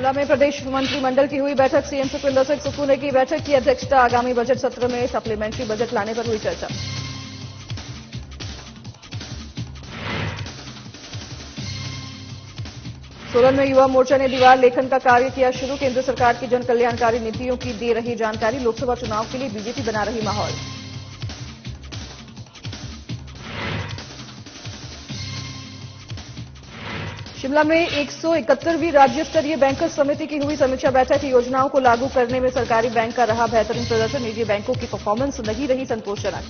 शिमला में प्रदेश मंत्रिमंडल की हुई बैठक। सीएम सुखविंदर सिंह सुक्खू ने की बैठक की अध्यक्षता। आगामी बजट सत्र में सप्लीमेंट्री बजट लाने पर हुई चर्चा। सोलन में युवा मोर्चा ने दीवार लेखन का कार्य किया शुरू। केंद्र सरकार की जन कल्याणकारी नीतियों की दे रही जानकारी। लोकसभा चुनाव के लिए बीजेपी बना रही माहौल। शिमला में 171वीं राज्य स्तरीय बैंकर्स समिति की हुई समीक्षा बैठक। योजनाओं को लागू करने में सरकारी बैंक का रहा बेहतरीन प्रदर्शन। निजी बैंकों की परफॉर्मेंस नहीं रही संतोषजनक।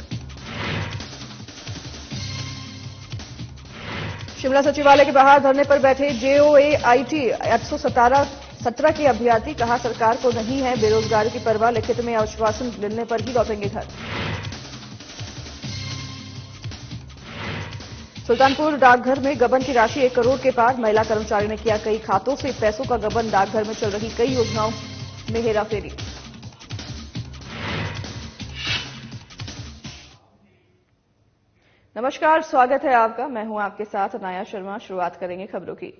शिमला सचिवालय के बाहर धरने पर बैठे JOAIT 817 के अभ्यर्थी। कहा सरकार को नहीं है बेरोजगारी की परवाह। लिखित में आश्वासन मिलने पर ही लौटेंगे घर। सुल्तानपुर डाकघर में गबन की राशि 1 करोड़ के पार। महिला कर्मचारी ने किया कई खातों से पैसों का गबन। डाकघर में चल रही कई योजनाओं में हेराफेरी। नमस्कार, स्वागत है आपका। मैं हूं आपके साथ अनाया शर्मा। शुरुआत करेंगे खबरों की।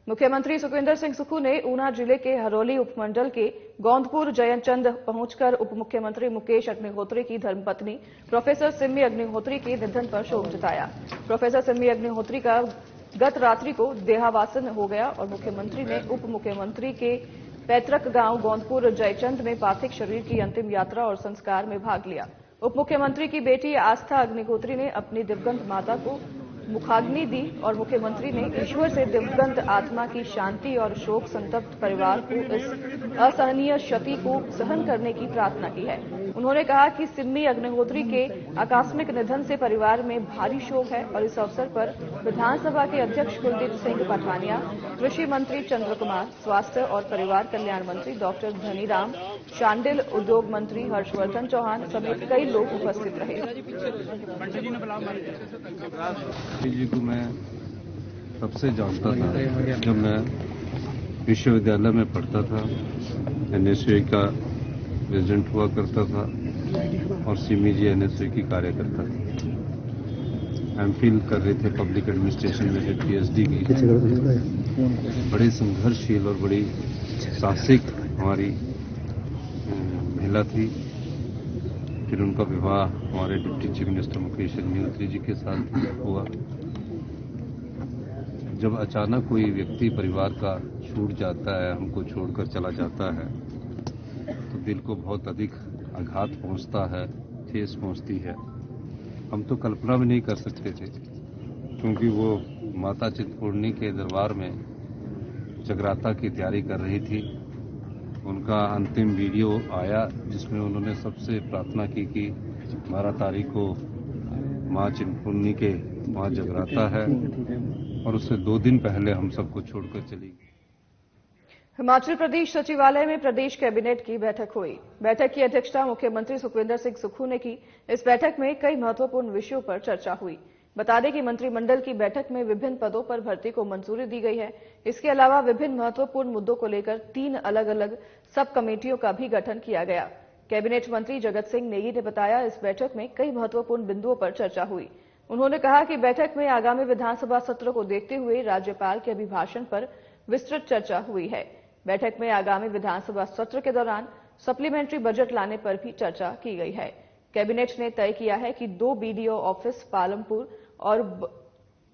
मुख्यमंत्री सुखविंदर सिंह सुक्खू ने ऊना जिले के हरोली उपमंडल के गोंदपुर जयचंद पहुंचकर उप मुख्यमंत्री मुकेश अग्निहोत्री की धर्मपत्नी प्रोफेसर सिम्मी अग्निहोत्री के निधन पर शोक जताया। प्रोफेसर सिम्मी अग्निहोत्री का गत रात्रि को देहावसान हो गया और मुख्यमंत्री ने उप मुख्यमंत्री के पैतृक गांव गोंदपुर जयचंद में पार्थिव शरीर की अंतिम यात्रा और संस्कार में भाग लिया। उप मुख्यमंत्री की बेटी आस्था अग्निहोत्री ने अपनी दिवंगत माता को मुखाग्नि दी और मुख्यमंत्री ने ईश्वर से दिवंगत आत्मा की शांति और शोक संतप्त परिवार को इस असहनीय क्षति को सहन करने की प्रार्थना की है। उन्होंने कहा कि सिम्मी अग्निहोत्री के आकस्मिक निधन से परिवार में भारी शोक है और इस अवसर पर विधानसभा के अध्यक्ष कुलदीप सिंह पठानिया, कृषि मंत्री चंद्र कुमार, स्वास्थ्य और परिवार कल्याण मंत्री डॉक्टर धनीराम शांडिल, उद्योग मंत्री हर्षवर्धन चौहान समेत कई लोग उपस्थित रहे। जी को मैं तब से जानता था जब मैं विश्वविद्यालय में पढ़ता था। NSU का प्रेसिडेंट हुआ करता था और सिमी जी NSU की कार्यकर्ता थी। MPhil कर रहे थे पब्लिक एडमिनिस्ट्रेशन में, फिर PhD की। बड़ी संघर्षशील और बड़ी साहसिक हमारी महिला थी। फिर उनका विवाह हमारे deputy chief minister Mukesh Agnihotri ji के साथ हुआ। जब अचानक कोई व्यक्ति परिवार का छूट जाता है, हमको छोड़कर चला जाता है, तो दिल को बहुत अधिक आघात पहुंचता है, ठेस पहुंचती है। हम तो कल्पना भी नहीं कर सकते थे, क्योंकि वो माता चिंतपूर्णी के दरबार में जगराता की तैयारी कर रही थी। उनका अंतिम वीडियो आया जिसमें उन्होंने सबसे प्रार्थना की कि 12 तारीख को मां चिंतपूर्णी के वहां जगराता है, और उससे 2 दिन पहले हम सबको छोड़कर चली गई। हिमाचल प्रदेश सचिवालय में प्रदेश कैबिनेट की बैठक हुई। बैठक की अध्यक्षता मुख्यमंत्री सुखविंदर सिंह सुक्खू ने की। इस बैठक में कई महत्वपूर्ण विषयों पर चर्चा हुई। बता दें कि मंत्रिमंडल की बैठक में विभिन्न पदों पर भर्ती को मंजूरी दी गई है। इसके अलावा विभिन्न महत्वपूर्ण मुद्दों को लेकर 3 अलग अलग सब कमेटियों का भी गठन किया गया। कैबिनेट मंत्री जगत सिंह नेगी ने बताया, इस बैठक में कई महत्वपूर्ण बिंदुओं पर चर्चा हुई। उन्होंने कहा कि बैठक में आगामी विधानसभा सत्र को देखते हुए राज्यपाल के अभिभाषण पर विस्तृत चर्चा हुई है। बैठक में आगामी विधानसभा सत्र के दौरान सप्लीमेंट्री बजट लाने पर भी चर्चा की गई है। कैबिनेट ने तय किया है कि 2 BDO ऑफिस पालमपुर और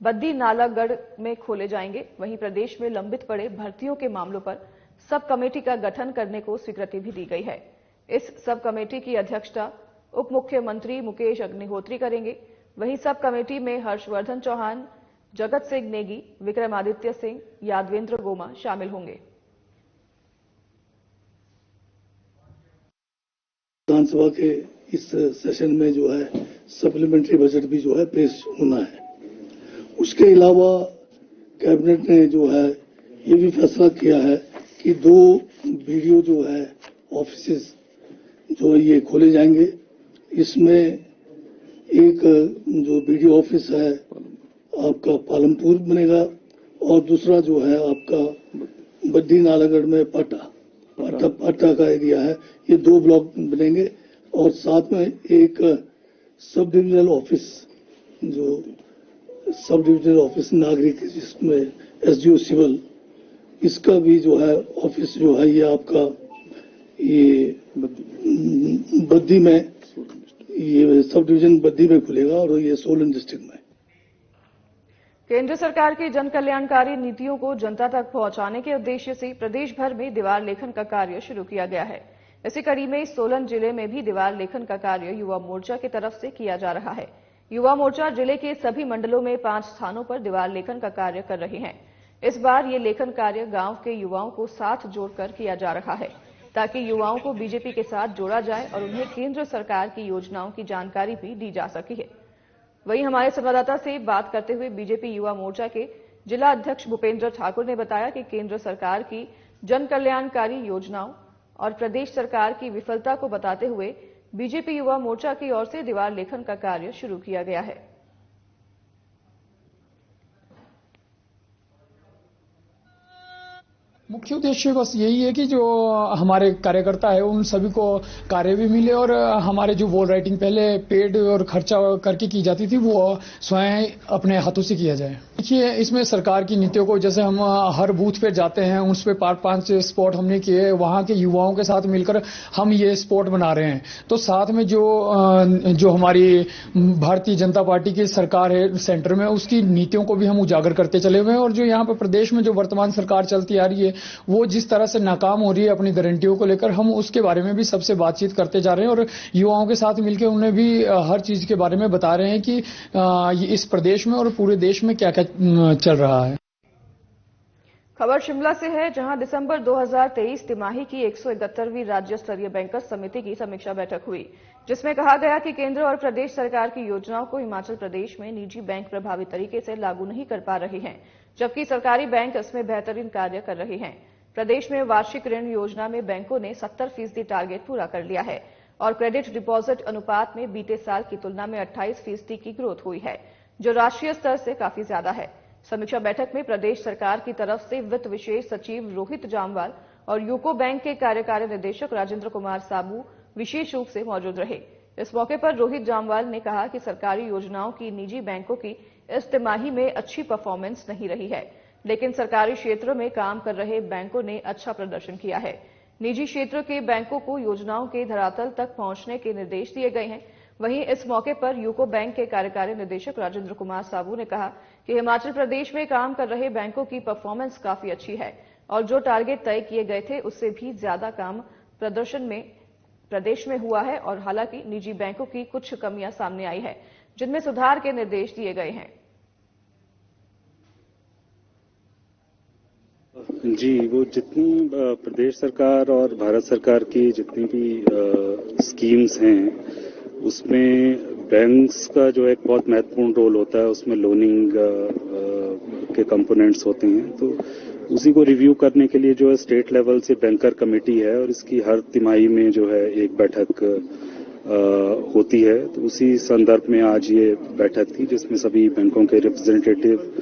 बद्दी नालागढ़ में खोले जाएंगे। वहीं प्रदेश में लंबित पड़े भर्तियों के मामलों पर सब कमेटी का गठन करने को स्वीकृति भी दी गई है। इस सब कमेटी की अध्यक्षता उप मुख्यमंत्री मुकेश अग्निहोत्री करेंगे। वहीं सब कमेटी में हर्षवर्धन चौहान, जगत सिंह नेगी, विक्रमादित्य सिंह, यादवेंद्र गोमा शामिल होंगे। विधानसभा के इस सेशन में जो है सप्लीमेंट्री बजट भी जो है पेश होना है। उसके अलावा कैबिनेट ने जो है ये भी फैसला किया है कि 2 BDO जो है ऑफिसेस जो ये खोले जाएंगे। इसमें एक जो BDO ऑफिस है आपका पालमपुर बनेगा और दूसरा जो है आपका बद्दी नालागढ़ में पाटा का एरिया है। ये 2 ब्लॉक बनेंगे और साथ में एक सब डिविजनल ऑफिस, जो सब डिविजनल ऑफिस नागरिक जिसमें SDO सिविल इसका भी जो है ऑफिस जो है ये आपका ये बद्दी में, ये सब डिवीजन बद्दी में खुलेगा और ये सोलन डिस्ट्रिक्ट में। केंद्र सरकार की जन कल्याणकारी नीतियों को जनता तक पहुंचाने के उद्देश्य से प्रदेश भर में दीवार लेखन का कार्य शुरू किया गया है। इसी कड़ी में सोलन जिले में भी दीवार लेखन का कार्य युवा मोर्चा की तरफ से किया जा रहा है। युवा मोर्चा जिले के सभी मंडलों में 5 स्थानों पर दीवार लेखन का कार्य कर रहे हैं। इस बार ये लेखन कार्य गांव के युवाओं को साथ जोड़कर किया जा रहा है, ताकि युवाओं को बीजेपी के साथ जोड़ा जाए और उन्हें केंद्र सरकार की योजनाओं की जानकारी भी दी जा सकी है। वहीं हमारे संवाददाता से बात करते हुए बीजेपी युवा मोर्चा के जिला अध्यक्ष भूपेंद्र ठाकुर ने बताया कि केंद्र सरकार की जन कल्याणकारी योजनाओं और प्रदेश सरकार की विफलता को बताते हुए बीजेपी युवा मोर्चा की ओर से दीवार लेखन का कार्य शुरू किया गया है। मुख्य उद्देश्य बस यही है कि जो हमारे कार्यकर्ता है उन सभी को कार्य भी मिले और हमारे जो वॉल राइटिंग पहले पेड और खर्चा करके की जाती थी वो स्वयं अपने हाथों से किया जाए। देखिए, इसमें सरकार की नीतियों को जैसे हम हर बूथ पे जाते हैं, उस पे 5 स्पॉट हमने किए, वहां के युवाओं के साथ मिलकर हम ये स्पॉट बना रहे हैं। तो साथ में जो हमारी भारतीय जनता पार्टी की सरकार है सेंटर में, उसकी नीतियों को भी हम उजागर करते चले हुए हैं। और जो यहाँ पे प्रदेश में जो वर्तमान सरकार चलती आ रही है वो जिस तरह से नाकाम हो रही है अपनी गारंटियों को लेकर, हम उसके बारे में भी सबसे बातचीत करते जा रहे हैं और युवाओं के साथ मिलकर उन्हें भी हर चीज के बारे में बता रहे हैं कि इस प्रदेश में और पूरे देश में क्या क्या चल रहा है। खबर शिमला से है, जहां दिसंबर 2023 तिमाही की 171वीं राज्य स्तरीय बैंकर्स समिति की समीक्षा बैठक हुई, जिसमें कहा गया कि केंद्र और प्रदेश सरकार की योजनाओं को हिमाचल प्रदेश में निजी बैंक प्रभावी तरीके से लागू नहीं कर पा रहे हैं, जबकि सरकारी बैंक इसमें बेहतरीन कार्य कर रहे हैं। प्रदेश में वार्षिक ऋण योजना में बैंकों ने 70% टारगेट पूरा कर लिया है और क्रेडिट डिपॉजिट अनुपात में बीते साल की तुलना में 28% की ग्रोथ हुई है, जो राष्ट्रीय स्तर से काफी ज्यादा है। समीक्षा बैठक में प्रदेश सरकार की तरफ से वित्त विशेष सचिव रोहित जामवाल और यूको बैंक के कार्यकारी निदेशक राजेंद्र कुमार साबू विशेष रूप से मौजूद रहे। इस मौके पर रोहित जामवाल ने कहा कि सरकारी योजनाओं की निजी बैंकों की इस तिमाही में अच्छी परफॉर्मेंस नहीं रही है, लेकिन सरकारी क्षेत्र में काम कर रहे बैंकों ने अच्छा प्रदर्शन किया है। निजी क्षेत्र के बैंकों को योजनाओं के धरातल तक पहुंचने के निर्देश दिए गए हैं। वहीं इस मौके पर यूको बैंक के कार्यकारी निदेशक राजेंद्र कुमार साबू ने कहा कि हिमाचल प्रदेश में काम कर रहे बैंकों की परफॉर्मेंस काफी अच्छी है और जो टारगेट तय किए गए थे उससे भी ज्यादा काम प्रदर्शन में प्रदेश में हुआ है। और हालांकि निजी बैंकों की कुछ कमियां सामने आई है, जिनमें सुधार के निर्देश दिए गए हैं। जी, वो जितनी प्रदेश सरकार और भारत सरकार की जितनी भी स्कीम्स हैं उसमें बैंक्स का जो एक बहुत महत्वपूर्ण रोल होता है, उसमें लोनिंग के कंपोनेंट्स होते हैं। तो उसी को रिव्यू करने के लिए जो है स्टेट लेवल से बैंकर कमेटी है और इसकी हर तिमाही में जो है एक बैठक होती है। तो उसी संदर्भ में आज ये बैठक थी, जिसमें सभी बैंकों के रिप्रेजेंटेटिव,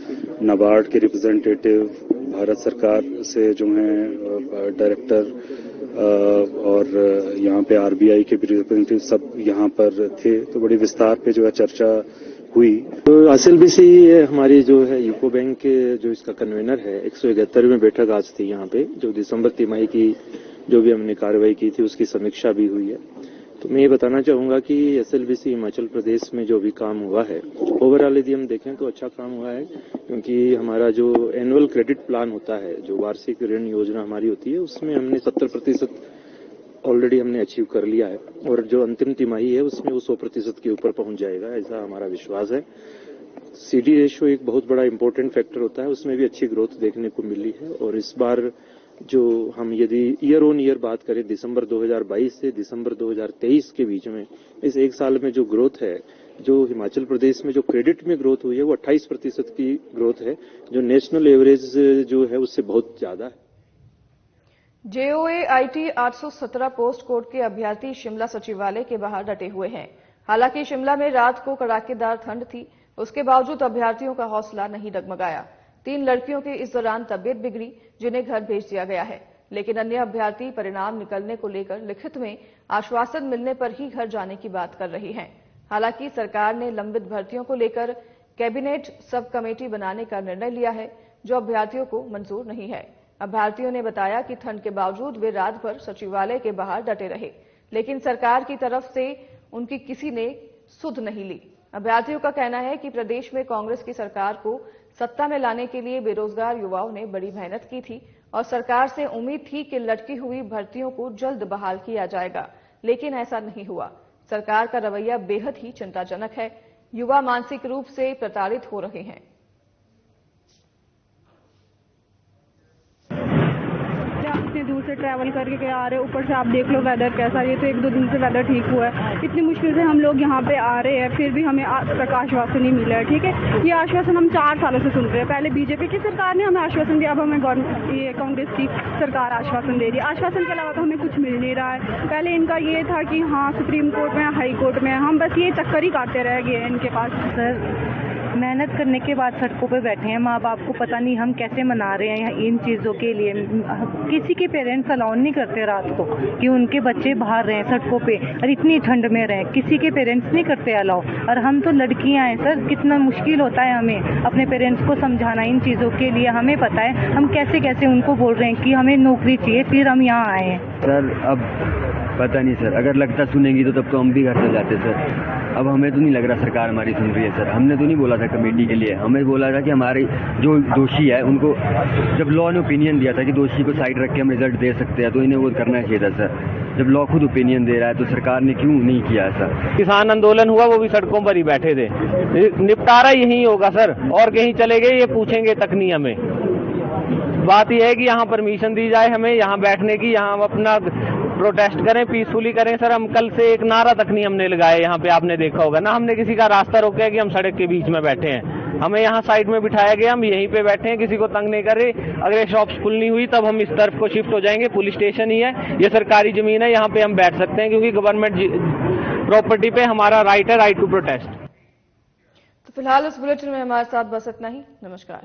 नाबार्ड के रिप्रेजेंटेटिव, भारत सरकार से जो हैं डायरेक्टर और यहाँ पे आरबीआई के भी रिप्रेजेंटेटिव सब यहाँ पर थे। तो बड़ी विस्तार पे जो है चर्चा हुई। तो एसएलबीसी हमारी जो है यूको बैंक के जो इसका कन्वेनर है, 171वीं बैठक आज थी यहाँ पे, जो दिसंबर तिमाही की जो भी हमने कार्रवाई की थी उसकी समीक्षा भी हुई है। तो मैं ये बताना चाहूंगा कि एसएलबीसी हिमाचल प्रदेश में जो भी काम हुआ है, ओवरऑल यदि हम देखें तो अच्छा काम हुआ है, क्योंकि हमारा जो एनुअल क्रेडिट प्लान होता है, जो वार्षिक ऋण योजना हमारी होती है, उसमें हमने 70% ऑलरेडी हमने अचीव कर लिया है और जो अंतिम तिमाही है उसमें वो 100% के ऊपर पहुंच जाएगा, ऐसा हमारा विश्वास है। सीडी रेशियो एक बहुत बड़ा इंपॉर्टेंट फैक्टर होता है, उसमें भी अच्छी ग्रोथ देखने को मिली है। और इस बार जो हम यदि ईयर ऑन ईयर बात करें, दिसंबर 2022 से दिसंबर 2023 के बीच में इस एक साल में जो ग्रोथ है, जो हिमाचल प्रदेश में जो क्रेडिट में ग्रोथ हुई है वो 28% की ग्रोथ है, जो नेशनल एवरेज जो है उससे बहुत ज्यादा है। जेओए आईटी 817 पोस्ट कोड के अभ्यर्थी शिमला सचिवालय के बाहर डटे हुए हैं। हालांकि शिमला में रात को कड़ाकेदार ठंड थी, उसके बावजूद अभ्यर्थियों का हौसला नहीं डगमगाया। 3 लड़कियों की इस दौरान तबीयत बिगड़ी, जिन्हें घर भेज दिया गया है, लेकिन अन्य अभ्यर्थी परिणाम निकलने को लेकर लिखित में आश्वासन मिलने पर ही घर जाने की बात कर रही हैं। हालांकि सरकार ने लंबित भर्तियों को लेकर कैबिनेट सब कमेटी बनाने का निर्णय लिया है, जो अभ्यर्थियों को मंजूर नहीं है। अभ्यर्थियों ने बताया कि ठंड के बावजूद वे रात भर सचिवालय के बाहर डटे रहे, लेकिन सरकार की तरफ से उनकी किसी ने सुध नहीं ली। अभ्यर्थियों का कहना है कि प्रदेश में कांग्रेस की सरकार को सत्ता में लाने के लिए बेरोजगार युवाओं ने बड़ी मेहनत की थी और सरकार से उम्मीद थी कि लटकी हुई भर्तियों को जल्द बहाल किया जाएगा, लेकिन ऐसा नहीं हुआ। सरकार का रवैया बेहद ही चिंताजनक है। युवा मानसिक रूप से प्रताड़ित हो रहे हैं। इतने दूर से ट्रैवल करके आ रहे हैं, ऊपर से आप देख लो वेदर कैसा, ये तो 1-2 दिन से वेदर ठीक हुआ है। इतनी मुश्किल से हम लोग यहाँ पे आ रहे हैं, फिर भी हमें आज तक आश्वासन नहीं मिला है। ठीक है, ये आश्वासन हम 4 सालों से सुन रहे हैं। पहले बीजेपी की सरकार ने हमें आश्वासन दिया, अब हमें ये कांग्रेस की सरकार आश्वासन दे रही है। आश्वासन के अलावा तो हमें कुछ मिल नहीं रहा है। पहले इनका ये था कि हाँ सुप्रीम कोर्ट में, हाई कोर्ट में, हम बस ये चक्कर ही काटते रह गए हैं इनके पास। सर मेहनत करने के बाद सड़कों पे बैठे हैं, माँ बाप को पता नहीं हम कैसे मना रहे हैं इन चीज़ों के लिए। किसी के पेरेंट्स अलाउ नहीं करते रात को कि उनके बच्चे बाहर रहें सड़कों पे और इतनी ठंड में रहें, किसी के पेरेंट्स नहीं करते अलाउ। और हम तो लड़कियां हैं सर, कितना मुश्किल होता है हमें अपने पेरेंट्स को समझाना इन चीज़ों के लिए। हमें पता है हम कैसे कैसे उनको बोल रहे हैं कि हमें नौकरी चाहिए, फिर हम यहाँ आए हैं। सर अब पता नहीं सर, अगर लगता सुनेंगी तो तब तो हम भी घर चले जाते सर। अब हमें तो नहीं लग रहा सरकार हमारी सुन रही है सर। हमने तो नहीं बोला था कमेटी के लिए, हमें बोला था कि हमारे जो दोषी है उनको, जब लॉ ने ओपिनियन दिया था कि दोषी को साइड रख के हम रिजल्ट दे सकते हैं, तो इन्हें वो करना चाहिए था सर। जब लॉ खुद ओपिनियन दे रहा है तो सरकार ने क्यों नहीं किया ऐसा? किसान आंदोलन हुआ, वो भी सड़कों पर ही बैठे थे। निपटारा यही होगा सर, और कहीं चले गए ये पूछेंगे तक नहीं हमें। बात यह है कि यहाँ परमिशन दी जाए हमें यहाँ बैठने की, यहाँ हम अपना प्रोटेस्ट करें, पीसफुली करें सर। हम कल से एक नारा तक नहीं हमने लगाया यहाँ पे, आपने देखा होगा ना, हमने किसी का रास्ता रोका है कि हम सड़क के बीच में बैठे हैं। हमें यहाँ साइड में बिठाया गया, हम यहीं पे बैठे हैं, किसी को तंग नहीं कर रहे। अगर ये शॉप्स खुल नहीं हुई तब हम इस तरफ को शिफ्ट हो जाएंगे। पुलिस स्टेशन ही है, ये सरकारी जमीन है, यहाँ पे हम बैठ सकते हैं क्योंकि गवर्नमेंट प्रॉपर्टी पे हमारा राइट है, राइट टू प्रोटेस्ट। तो फिलहाल इस बुलेटिन में हमारे साथ बस इतना ही। नमस्कार।